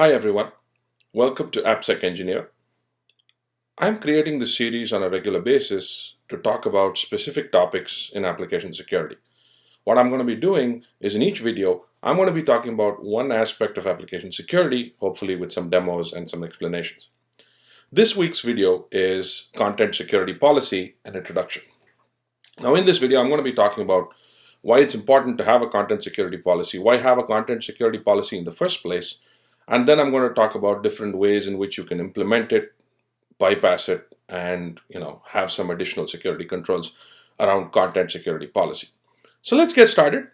Hi everyone, welcome to AppSec Engineer. I'm creating this series on a regular basis to talk about specific topics in application security. What I'm going to be doing is in each video, I'm going to be talking about one aspect of application security, hopefully with some demos and some explanations. This week's video is Content Security Policy and Introduction. Now in this video, I'm going to be talking about why it's important to have a content security policy, why have a content security policy in the first place, and then I'm going to talk about different ways in which you can implement it, bypass it, and have some additional security controls around content security policy. So let's get started.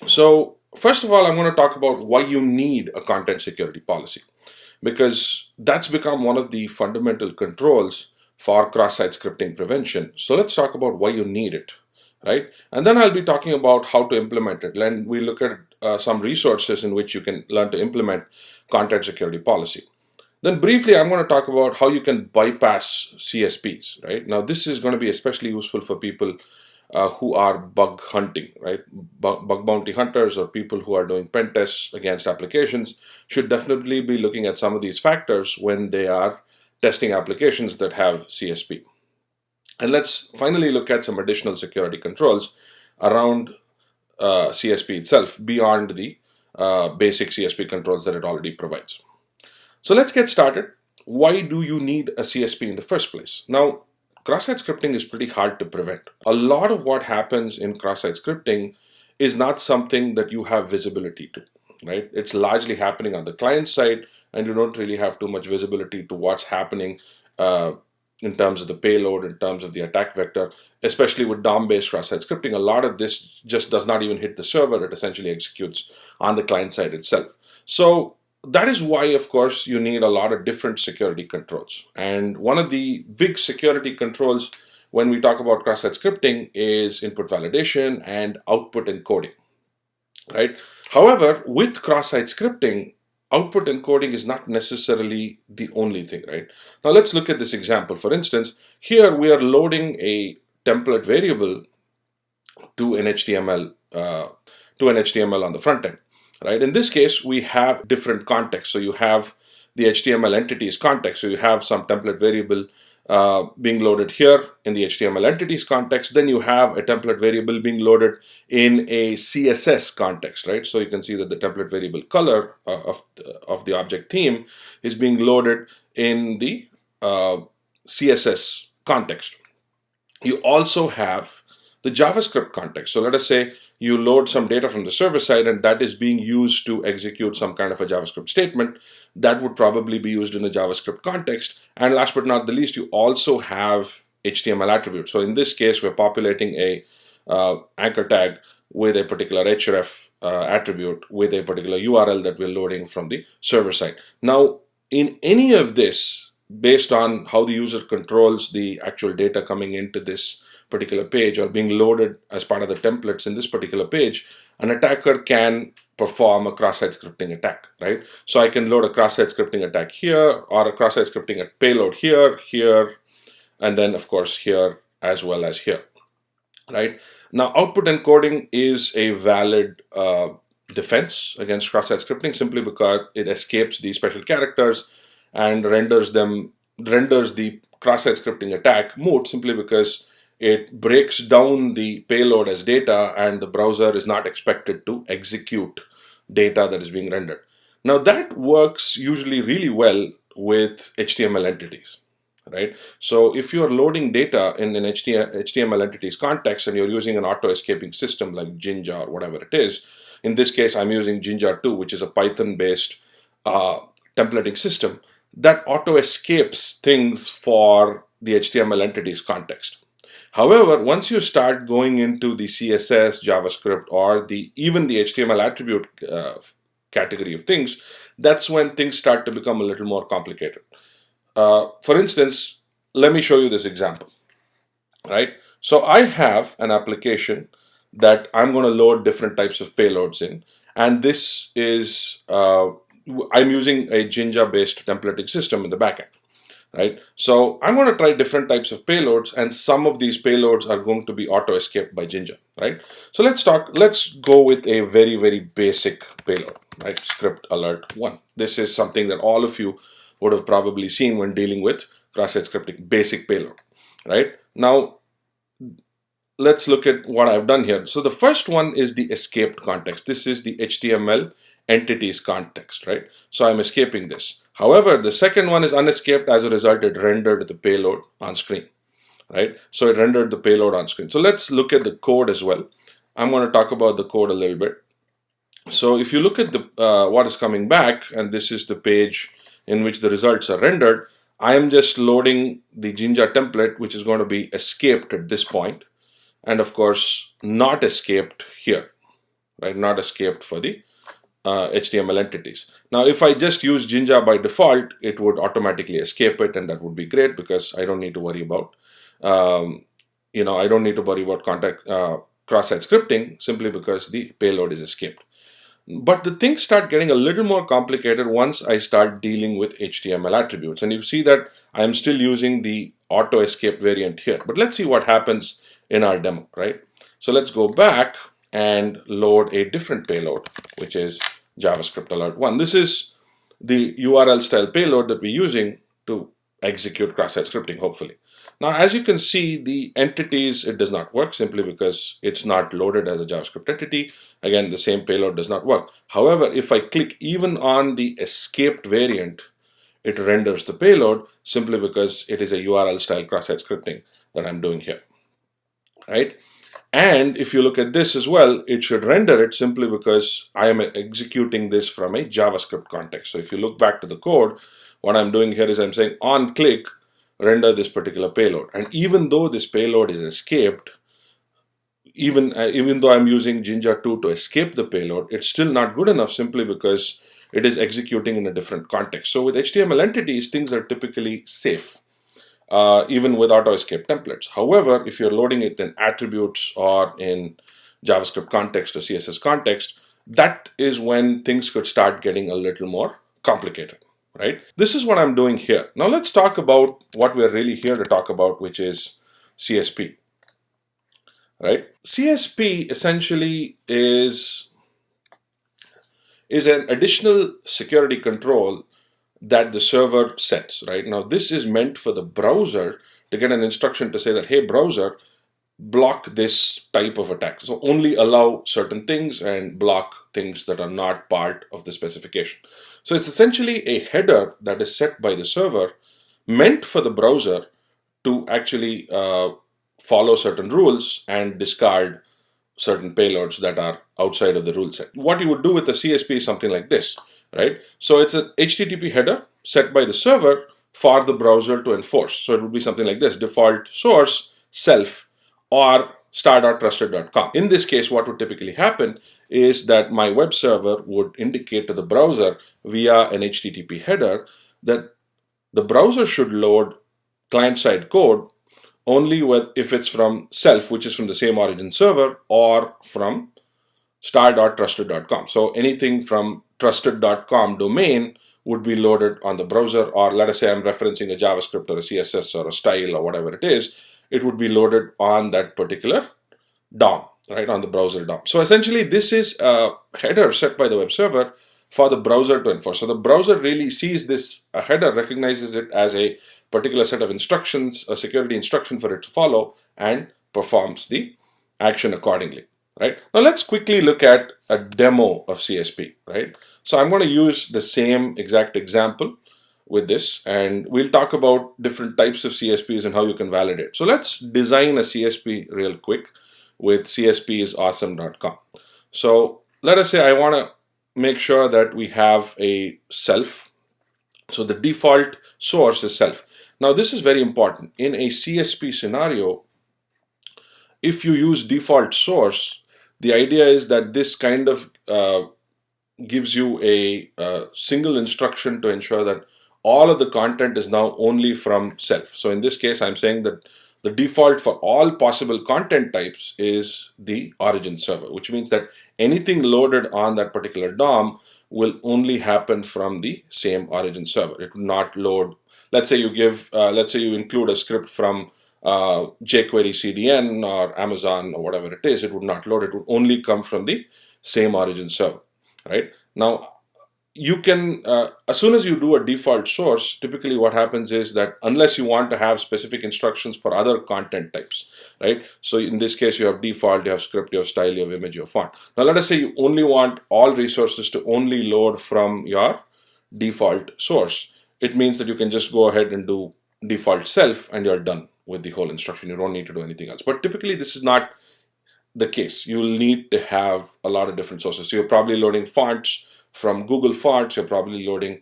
So first of all, I'm going to talk about why you need a content security policy, because that's become one of the fundamental controls for cross-site scripting prevention. So let's talk about why you need it. Right? And then I'll be talking about how to implement it. And we look at some resources in which you can learn to implement content security policy. Then briefly, I'm going to talk about how you can bypass CSPs. Right? Now, this is going to be especially useful for people who are bug hunting, right? Bug bounty hunters or people who are doing pen tests against applications should definitely be looking at some of these factors when they are testing applications that have CSP. And let's finally look at some additional security controls around CSP itself beyond the basic CSP controls that it already provides. So let's get started. Why do you need a CSP in the first place? Now, cross-site scripting is pretty hard to prevent. A lot of what happens in cross-site scripting is not something that you have visibility to, right? It's largely happening on the client side, and you don't really have too much visibility to what's happening in terms of the payload, in terms of the attack vector, especially with DOM-based cross-site scripting. A lot of this just does not even hit the server. It essentially executes on the client side itself. So that is why, of course, you need a lot of different security controls. And one of the big security controls when we talk about cross-site scripting is input validation and output encoding, right? However, with cross-site scripting, output encoding is not necessarily the only thing, right? Now let's look at this example. For instance, here we are loading a template variable to an HTML on the front end, right? In this case, we have different contexts. So you have the HTML entities context. So you have some template variable being loaded here in the HTML entities context. Then you have a template variable being loaded in a CSS context, right? So you can see that the template variable color of the object theme is being loaded in the CSS context. You also have the JavaScript context. So let us say you load some data from the server side and that is being used to execute some kind of a JavaScript statement. That would probably be used in a JavaScript context. And last but not the least, you also have HTML attributes. So in this case, we're populating a anchor tag with a particular href attribute with a particular URL that we're loading from the server side. Now, in any of this, based on how the user controls the actual data coming into this particular page or being loaded as part of the templates in this particular page, an attacker can perform a cross-site scripting attack, right? So I can load a cross-site scripting attack here or a cross-site scripting payload here, and then of course here as well as here, right? Now output encoding is a valid defense against cross-site scripting simply because it escapes these special characters and renders the cross-site scripting attack moot simply because it breaks down the payload as data and the browser is not expected to execute data that is being rendered. Now that works usually really well with HTML entities, right? So if you're loading data in an HTML entities context and you're using an auto-escaping system like Jinja or whatever it is, in this case I'm using Jinja 2, which is a Python-based templating system that auto-escapes things for the HTML entities context. However, once you start going into the CSS, JavaScript, or even the HTML attribute category of things, that's when things start to become a little more complicated. For instance, let me show you this example, right? So I have an application that I'm going to load different types of payloads in, and this is, I'm using a Jinja-based templating system in the backend. right? So I'm going to try different types of payloads, and some of these payloads are going to be auto escaped by Jinja, right? So let's go with a very, very basic payload, right? Script alert 1. This is something that all of you would have probably seen when dealing with cross-site scripting, basic payload, right? Now, let's look at what I've done here. So the first one is the escaped context. This is the HTML entities context, right? So I'm escaping this. However, the second one is unescaped. As a result, it rendered the payload on screen, right? So it rendered the payload on screen. So let's look at the code as well. I'm going to talk about the code a little bit. So if you look at the what is coming back, and this is the page in which the results are rendered, I am just loading the Jinja template, which is going to be escaped at this point, and of course not escaped here, right? Not escaped for the HTML entities. Now, if I just use Jinja by default, it would automatically escape it, and that would be great because I don't need to worry about, I don't need to worry about cross-site scripting simply because the payload is escaped. But the things start getting a little more complicated once I start dealing with HTML attributes. And you see that I'm still using the auto escape variant here. But let's see what happens in our demo, right? So let's go back and load a different payload, which is JavaScript alert 1. This is the URL style payload that we're using to execute cross-site scripting, hopefully. Now, as you can see, the entities, it does not work simply because it's not loaded as a JavaScript entity. Again, the same payload does not work. However, if I click even on the escaped variant, it renders the payload simply because it is a URL style cross-site scripting that I'm doing here, right? And if you look at this as well, it should render it simply because I am executing this from a JavaScript context. So if you look back to the code, what I'm doing here is I'm saying on click, render this particular payload. And even though this payload is escaped, even though I'm using Jinja 2 to escape the payload, it's still not good enough simply because it is executing in a different context. So with HTML entities, things are typically safe, even with auto escape templates. However, if you're loading it in attributes or in JavaScript context or CSS context, that is when things could start getting a little more complicated, right? This is what I'm doing here. Now let's talk about what we're really here to talk about, which is CSP, right? CSP essentially is an additional security control that the server sets, right? Now this is meant for the browser to get an instruction to say that, hey browser, block this type of attack. So only allow certain things and block things that are not part of the specification. So it's essentially a header that is set by the server meant for the browser to actually follow certain rules and discard certain payloads that are outside of the rule set. What you would do with the CSP is something like this, right? So it's a HTTP header set by the server for the browser to enforce. So it would be something like this: default source self or star.trusted.com. In this case, what would typically happen is that my web server would indicate to the browser via an HTTP header that the browser should load client-side code only if it's from self, which is from the same origin server, or from star.trusted.com. So anything from trusted.com domain would be loaded on the browser, or let us say I'm referencing a JavaScript or a CSS or a style or whatever it is, it would be loaded on that particular DOM, right, on the browser DOM. So essentially this is a header set by the web server for the browser to enforce. So the browser really sees this header, recognizes it as a particular set of instructions, a security instruction for it to follow, and performs the action accordingly, right? Now let's quickly look at a demo of CSP, right? So I'm going to use the same exact example with this, and we'll talk about different types of CSPs and how you can validate. So let's design a CSP real quick with cspsawesome.com. So let us say I want to make sure that we have a self. So the default source is self. Now this is very important. In a CSP scenario, if you use default source, the idea is that this kind of gives you a single instruction to ensure that all of the content is now only from self. So in this case, I'm saying that the default for all possible content types is the origin server, which means that anything loaded on that particular DOM will only happen from the same origin server. It will not load let's say you include a script from jQuery CDN or Amazon or whatever it is, it would not load. It would only come from the same origin server, right? Now, you can, as soon as you do a default source, typically what happens is that unless you want to have specific instructions for other content types, right? So in this case, you have default, you have script, you have style, you have image, you have font. Now let us say you only want all resources to only load from your default source. It means that you can just go ahead and do default self and you're done with the whole instruction. You don't need to do anything else. But typically this is not the case. You'll need to have a lot of different sources. So you're probably loading fonts from Google Fonts, you're probably loading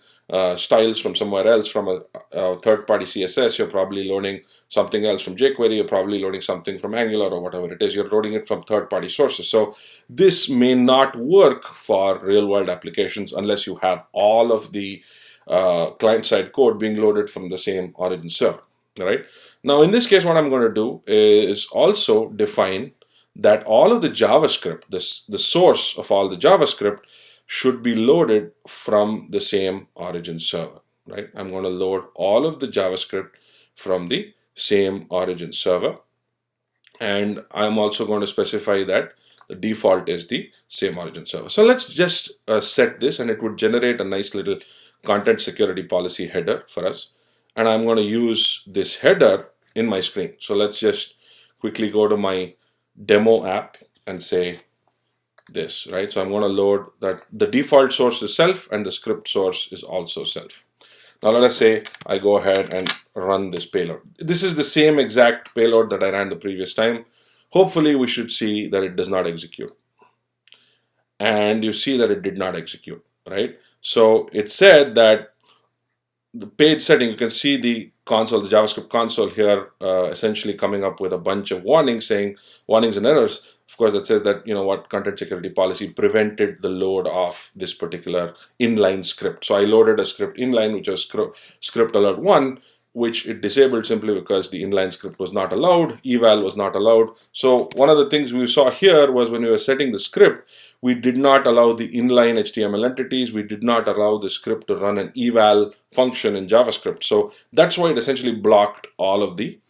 styles from somewhere else, from a third-party CSS, you're probably loading something else from jQuery, you're probably loading something from Angular or whatever it is, you're loading it from third-party sources. So this may not work for real-world applications unless you have all of the client-side code being loaded from the same origin server, right? Now in this case, what I'm going to do is also define that all of the JavaScript, the source of all the JavaScript, should be loaded from the same origin server, right? I'm going to load all of the JavaScript from the same origin server. And I'm also going to specify that the default is the same origin server. So let's just set this, and it would generate a nice little content security policy header for us. And I'm going to use this header in my screen. So let's just quickly go to my demo app and say this, right? So I'm going to load that the default source is self and the script source is also self. Now let us say I go ahead and run this payload. This is the same exact payload that I ran the previous time. Hopefully we should see that it does not execute. And you see that it did not execute, right? So it said that the page setting, you can see the console, the JavaScript console here, essentially coming up with a bunch of warnings saying warnings and errors. Of course, that says that, what content security policy prevented the load of this particular inline script. So I loaded a script inline, which was script alert 1, which it disabled simply because the inline script was not allowed, eval was not allowed. So one of the things we saw here was when we were setting the script, we did not allow the inline HTML entities, we did not allow the script to run an eval function in JavaScript. So that's why it essentially blocked all of the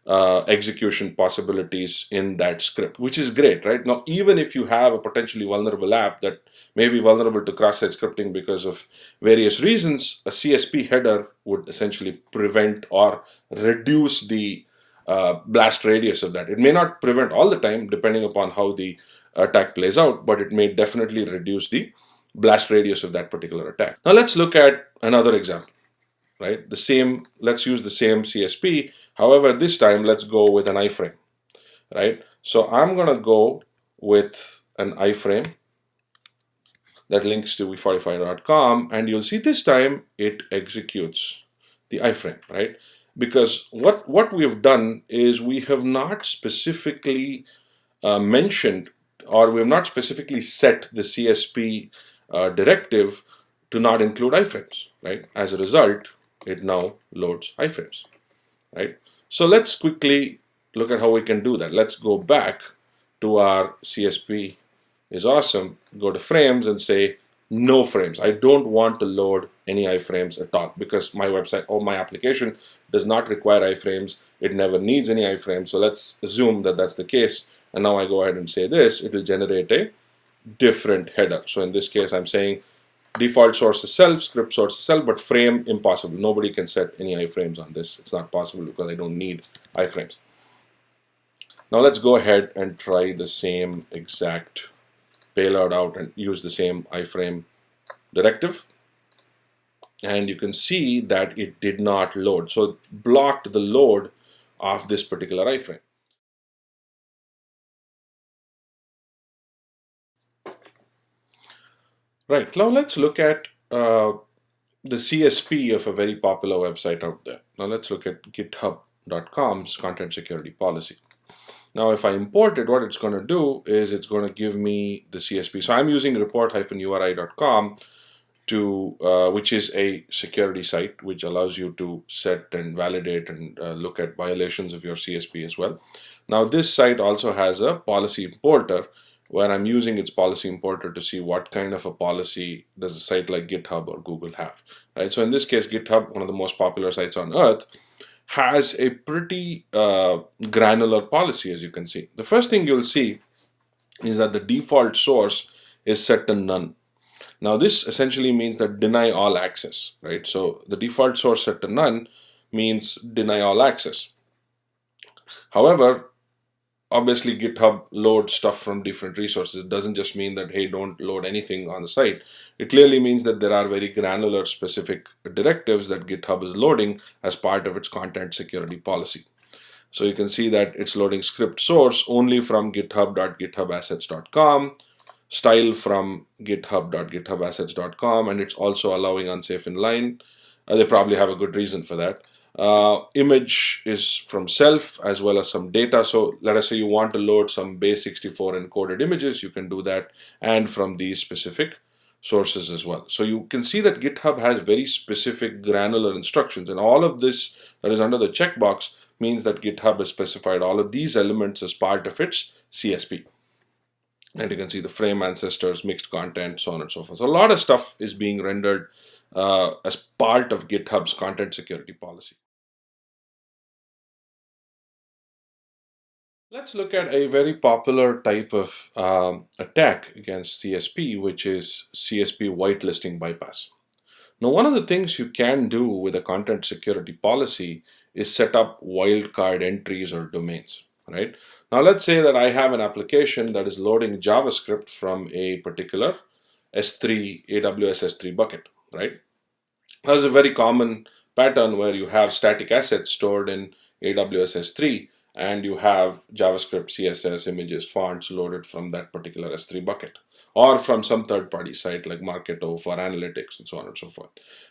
execution possibilities in that script, which is great, right? Now, even if you have a potentially vulnerable app that may be vulnerable to cross-site scripting because of various reasons, a CSP header would essentially prevent or reduce the blast radius of that. It may not prevent all the time, depending upon how the attack plays out, but it may definitely reduce the blast radius of that particular attack. Now, let's look at another example, right? Let's use the same CSP. However, this time, let's go with an iframe, right? So I'm going to go with an iframe that links to we45.com, and you'll see this time it executes the iframe, right? Because what we have done is we have not specifically mentioned, or we have not specifically set the CSP directive to not include iframes, right? As a result, it now loads iframes, right? So let's quickly look at how we can do that. Let's go back to our CSP is awesome, go to frames and say no frames. I don't want to load any iframes at all because my website or my application does not require iframes. It never needs any iframes. So let's assume that that's the case. And now I go ahead and say this, it will generate a different header. So in this case, I'm saying default source is self, script source is self, but frame impossible. Nobody can set any iframes on this. It's not possible because I don't need iframes. Now let's go ahead and try the same exact payload out and use the same iframe directive. And you can see that it did not load. So it blocked the load of this particular iframe. Right, now let's look at the CSP of a very popular website out there. Now let's look at GitHub.com's content security policy. Now if I import it, what it's going to do is it's going to give me the CSP. So I'm using report-uri.com which is a security site which allows you to set and validate and look at violations of your CSP as well. Now this site also has a policy importer where I'm using its policy importer to see what kind of a policy does a site like GitHub or Google have, right? So in this case, GitHub, one of the most popular sites on earth, has a pretty granular policy, as you can see. The first thing you'll see is that the default source is set to none. Now this essentially means that deny all access, right? So the default source set to none means deny all access. However, obviously GitHub loads stuff from different resources. It doesn't just mean that, hey, don't load anything on the site. It clearly means that there are very granular specific directives that GitHub is loading as part of its content security policy. So you can see that it's loading script source only from github.githubassets.com, style from github.githubassets.com, and it's also allowing unsafe inline. They probably have a good reason for that. Image is from self as well as some data. So let us say you want to load some base64 encoded images, you can do that, and from these specific sources as well. So you can see that GitHub has very specific granular instructions, and all of this that is under the checkbox means that GitHub has specified all of these elements as part of its CSP. And you can see the frame ancestors, mixed content, so on and so forth. So a lot of stuff is being rendered as part of GitHub's content security policy. Let's look at a very popular type of attack against CSP, which is CSP whitelisting bypass. Now, one of the things you can do with a content security policy is set up wildcard entries or domains, right? Now, let's say that I have an application that is loading JavaScript from a particular S3, AWS S3 bucket, right? That's a very common pattern where you have static assets stored in AWS S3 and you have JavaScript, CSS, images, fonts loaded from that particular S3 bucket, or from some third-party site like Marketo for analytics and so on and so forth,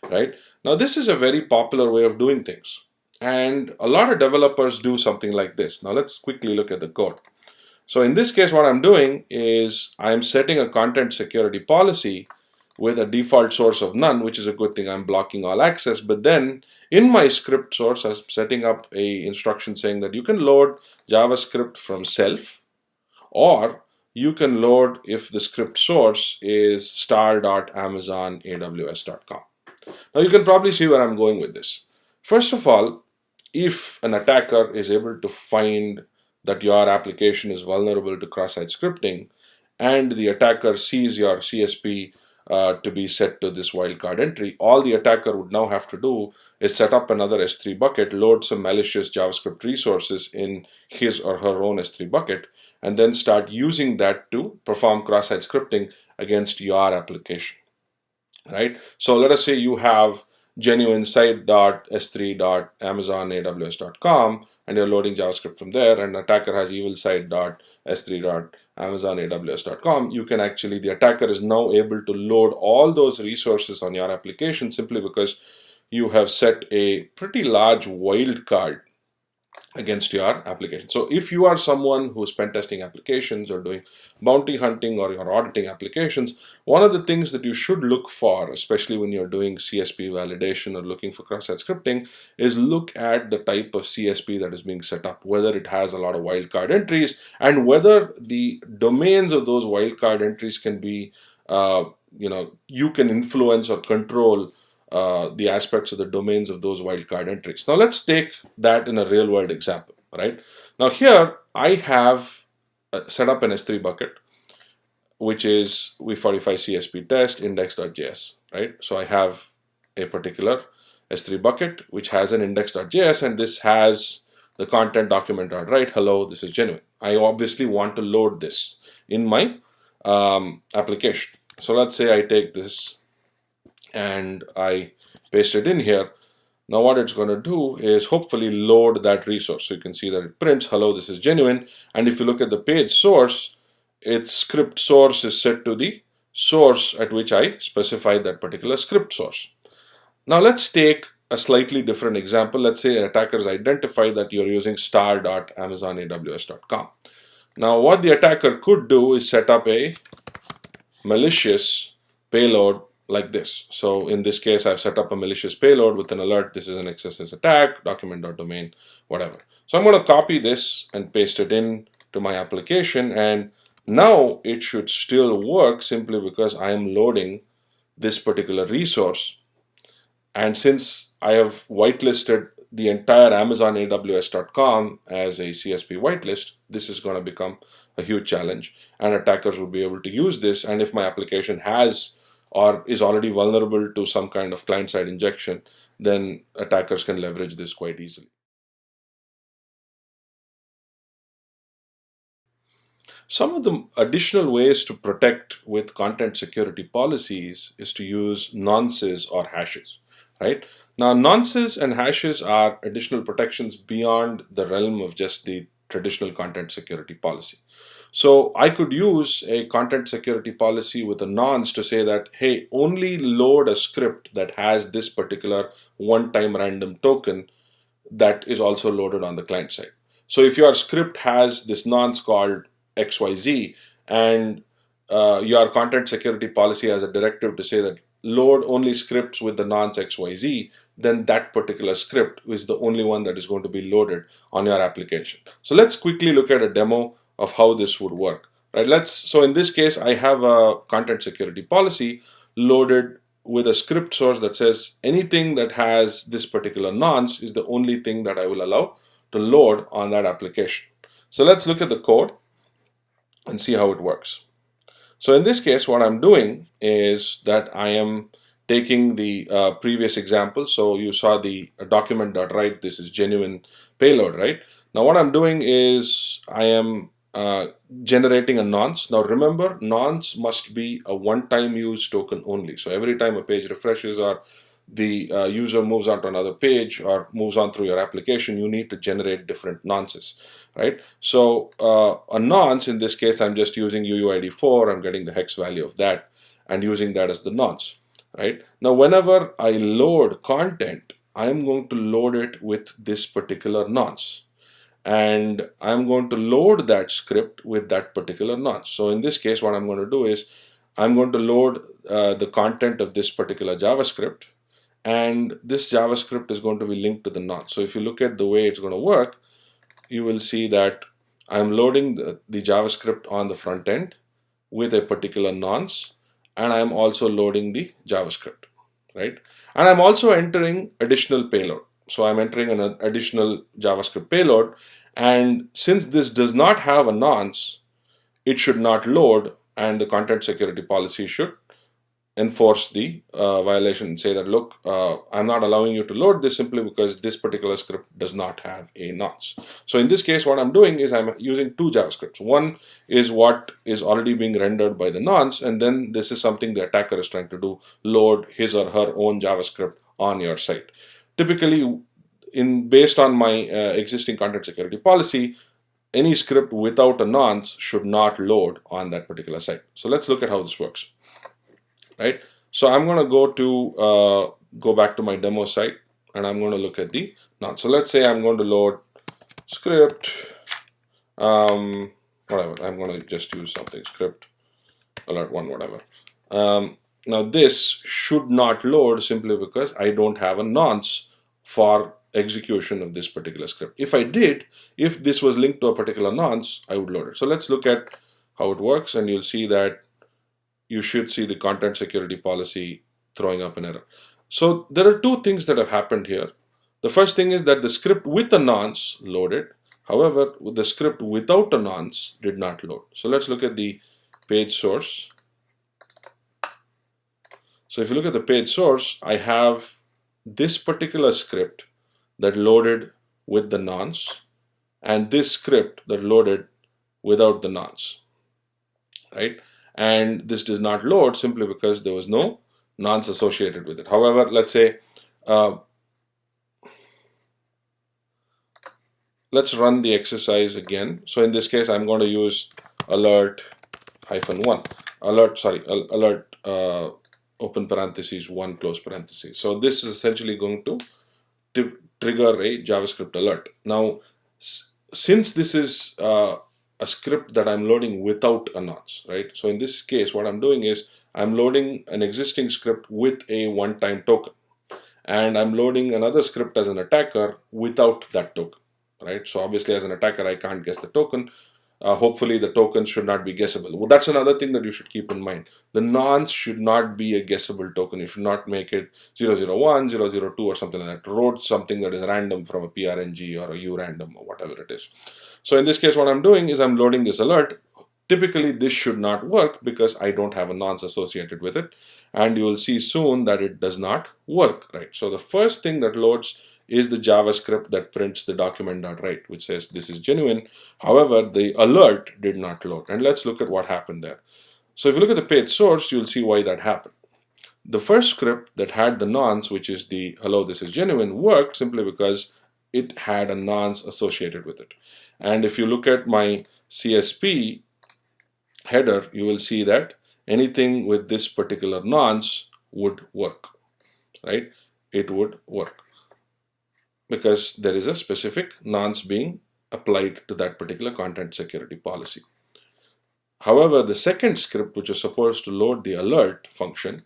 right? Now, this is a very popular way of doing things, and a lot of developers do something like this. Now, let's quickly look at the code. So in this case, what I'm doing is I'm setting a content security policy with a default source of none, which is a good thing. I'm blocking all access, but then in my script source, I'm setting up a instruction saying that you can load JavaScript from self, or you can load if the script source is star.amazonaws.com. Now you can probably see where I'm going with this. First of all, if an attacker is able to find that your application is vulnerable to cross-site scripting, and the attacker sees your CSP to be set to this wildcard entry, all the attacker would now have to do is set up another S3 bucket, load some malicious JavaScript resources in his or her own S3 bucket, and then start using that to perform cross-site scripting against your application, right? So let us say you have genuine site.s3.amazonaws.com and you're loading JavaScript from there, and attacker has evil site.s3.amazonaws.com. You can actually, the attacker is now able to load all those resources on your application simply because you have set a pretty large wildcard against your application. So if you are someone who's pen testing applications or doing bounty hunting or you're auditing applications, one of the things that you should look for, especially when you're doing CSP validation or looking for cross-site scripting, is look at the type of CSP that is being set up, whether it has a lot of wildcard entries and whether the domains of those wildcard entries can be, you can influence or control the aspects of the domains of those wildcard entries. Now let's take that in a real world example, right? Now here I have set up an S3 bucket, which is V45 CSP test index.js, right? So I have a particular S3 bucket which has an index.js, and this has the content document.write, hello, this is genuine. I obviously want to load this in my application. So let's say I take this and I paste it in here. Now what it's going to do is hopefully load that resource. So you can see that it prints, hello, this is genuine. And if you look at the page source, its script source is set to the source at which I specified that particular script source. Now let's take a slightly different example. Let's say attackers identify that you're using star.amazonaws.com. Now what the attacker could do is set up a malicious payload like this. So in this case, I've set up a malicious payload with an alert. This is an XSS attack, document.domain, whatever. So I'm going to copy this and paste it in to my application, and Now it should still work simply because I am loading this particular resource. And since I have whitelisted the entire Amazon AWS.com as a CSP whitelist, this is going to become a huge challenge, and attackers will be able to use this. And if my application has or is already vulnerable to some kind of client-side injection, then attackers can leverage this quite easily. Some of the additional ways to protect with content security policies is to use nonces or hashes, right? Now, nonces and hashes are additional protections beyond the realm of just the traditional content security policy. So I could use a content security policy with a nonce to say that, hey, only load a script that has this particular one-time random token that is also loaded on the client side. So if your script has this nonce called XYZ and your content security policy has a directive to say that load only scripts with the nonce XYZ, then that particular script is the only one that is going to be loaded on your application. So let's quickly look at a demo of how this would work. Right? So in this case, I have a content security policy loaded with a script source that says anything that has this particular nonce is the only thing that I will allow to load on that application. So let's look at the code and see how it works. So in this case, what I'm doing is that I am taking the previous example. So you saw the document.write, this is genuine payload, right? Now what I'm doing is I am generating a nonce. Now remember, nonce must be a one-time use token only. So every time a page refreshes or the user moves on to another page or moves on through your application, you need to generate different nonces, right? So a nonce, in this case, I'm just using UUID4, I'm getting the hex value of that and using that as the nonce, right? Now, whenever I load content, I'm going to load it with this particular nonce. And I'm going to load that script with that particular nonce. So in this case, what I'm going to do is I'm going to load the content of this particular JavaScript, and this JavaScript is going to be linked to the nonce. So if you look at the way it's going to work, you will see that I'm loading the JavaScript on the front end with a particular nonce, and I'm also loading the JavaScript, right? And I'm also entering additional payload. So I'm entering an additional JavaScript payload, and since this does not have a nonce, it should not load, and the content security policy should enforce the violation and say that, look, I'm not allowing you to load this simply because this particular script does not have a nonce. So in this case, what I'm doing is I'm using two JavaScripts. One is what is already being rendered by the nonce, and then this is something the attacker is trying to do, load his or her own JavaScript on your site. Typically, based on my existing content security policy, any script without a nonce should not load on that particular site. So let's look at how this works. Right? So I'm going to go back to my demo site, and I'm going to look at the nonce. So let's say I'm going to load script, whatever. I'm going to just use something script alert one, whatever. Now this should not load simply because I don't have a nonce for execution of this particular script. If I did, if this was linked to a particular nonce, I would load it. So let's look at how it works, and you'll see that you should see the content security policy throwing up an error. So there are two things that have happened here. The first thing is that the script with a nonce loaded. However, the script without a nonce did not load. So let's look at the page source. So if you look at the page source, I have this particular script that loaded with the nonce and this script that loaded without the nonce, right? And this does not load simply because there was no nonce associated with it. However, let's say let's run the exercise again. So in this case, I'm going to use alert -1 alert open parentheses 1 close parentheses. So this is essentially going to trigger a JavaScript alert. Now, since this is a script that I'm loading without a nonce, right? So in this case, what I'm doing is I'm loading an existing script with a one-time token, and I'm loading another script as an attacker without that token, right? So obviously as an attacker, I can't guess the token. Hopefully the tokens should not be guessable. Well, that's another thing that you should keep in mind. The nonce should not be a guessable token. You should not make it 001, 002 or something like that. Load something that is random from a PRNG or a urandom or whatever it is. So in this case, what I'm doing is I'm loading this alert. Typically, this should not work because I don't have a nonce associated with it. And you will see soon that it does not work, right? So the first thing that loads is the JavaScript that prints the document.write, which says this is genuine. However, the alert did not load. And let's look at what happened there. So if you look at the page source, you'll see why that happened. The first script that had the nonce, which is the hello, this is genuine, worked simply because it had a nonce associated with it. And if you look at my CSP header, you will see that anything with this particular nonce would work, right? It would work because there is a specific nonce being applied to that particular content security policy. However, the second script, which was supposed to load the alert function,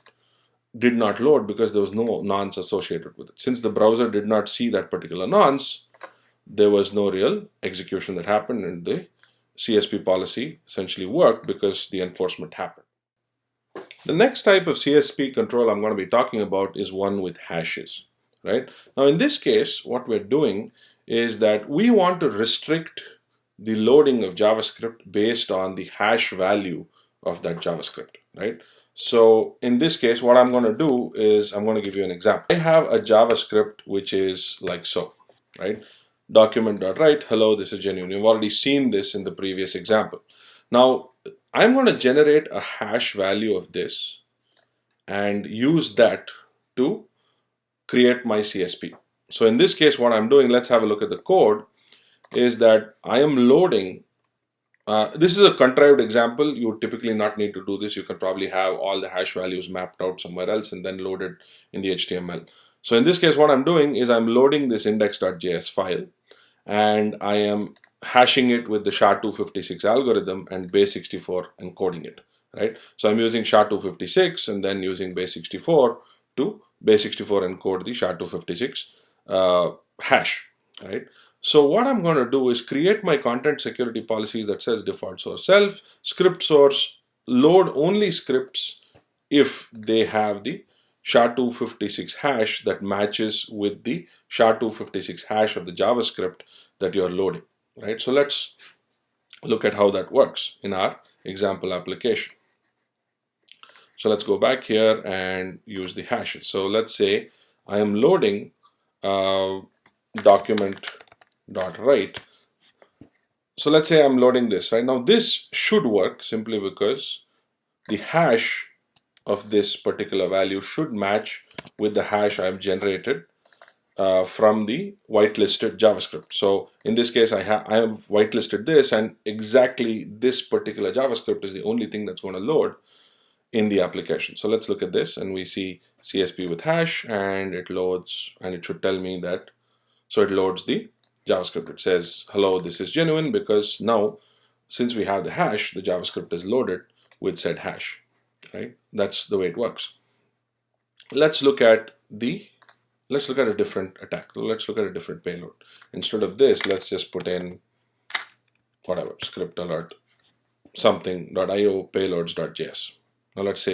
did not load because there was no nonce associated with it. Since the browser did not see that particular nonce, there was no real execution that happened, and the CSP policy essentially worked because the enforcement happened. The next type of CSP control I'm going to be talking about is one with hashes, right? Now in this case, what we're doing is that we want to restrict the loading of JavaScript based on the hash value of that JavaScript, right? So in this case, what I'm going to do is I'm going to give you an example. I have a JavaScript which is like so, right? Document.write, hello, this is genuine. You've already seen this in the previous example. Now, I'm going to generate a hash value of this and use that to create my CSP. So in this case, what I'm doing, let's have a look at the code, is that I am loading. This is a contrived example. You would typically not need to do this. You can probably have all the hash values mapped out somewhere else and then load it in the HTML. So in this case, what I'm doing is I'm loading this index.js file and I am hashing it with the SHA-256 algorithm and base64 encoding it, right? So I'm using SHA-256 and then using base64 to base64 encode the SHA-256 hash, right? So what I'm going to do is create my content security policies that says default source self, script source, load only scripts if they have the SHA-256 hash that matches with the SHA-256 hash of the JavaScript that you're loading, right? So let's look at how that works in our example application. So let's go back here and use the hashes. So let's say I am loading document.write. So let's say I'm loading this, right? Now this should work simply because the hash of this particular value should match with the hash I've generated from the whitelisted JavaScript. So in this case, I have whitelisted this, and exactly this particular JavaScript is the only thing that's going to load in the application. So let's look at this, and we see CSP with hash, and it loads, and it should tell me that. So it loads the JavaScript. It says, hello, this is genuine, because now, since we have the hash, the JavaScript is loaded with said hash, right? That's the way it works. Let's look at a different attack. Let's look at a different payload. Instead of this, let's just put in whatever, script alert, something.io payloads.js. Now let's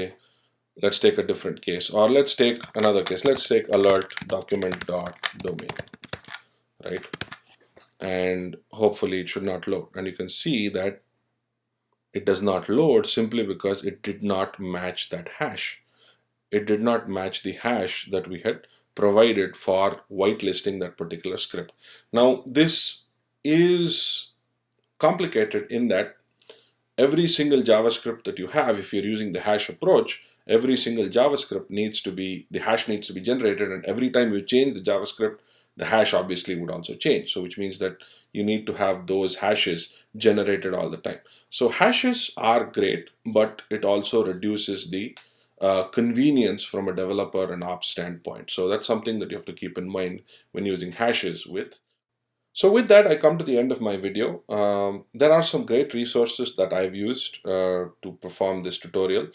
take a different case, or let's take another case. Let's take alert document.domain, right? And hopefully it should not load. And you can see that it does not load simply because it did not match that hash. It did not match the hash that we had provided for whitelisting that particular script. Now this is complicated in that every single JavaScript that you have, if you're using the hash approach, every single JavaScript the hash needs to be generated, and every time you change the JavaScript, the hash obviously would also change. So which means that you need to have those hashes generated all the time. So hashes are great, but it also reduces the convenience from a developer and ops standpoint. So that's something that you have to keep in mind when using hashes with. So with that, I come to the end of my video. There are some great resources that I've used to perform this tutorial.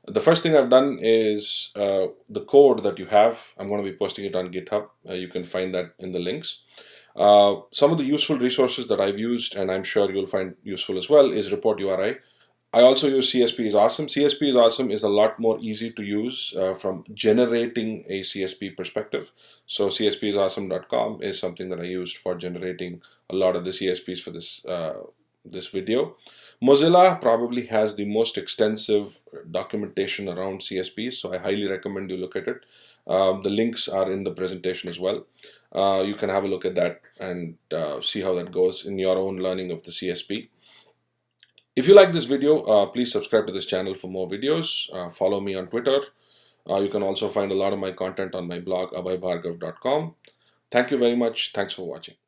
The first thing I've done is the code that you have. I'm going to be posting it on GitHub. You can find that in the links. Some of the useful resources that I've used, and I'm sure you'll find useful as well, is Report URI. I also use CSP is Awesome. CSP is Awesome is a lot more easy to use from generating a CSP perspective. So CSPisawesome.com is something that I used for generating a lot of the CSPs for this video. Mozilla probably has the most extensive documentation around CSPs, so I highly recommend you look at it. The links are in the presentation as well. You can have a look at that and see how that goes in your own learning of the CSP. If you like this video, please subscribe to this channel for more videos. Follow me on Twitter. You can also find a lot of my content on my blog abhaybhargav.com. Thank you very much. Thanks for watching.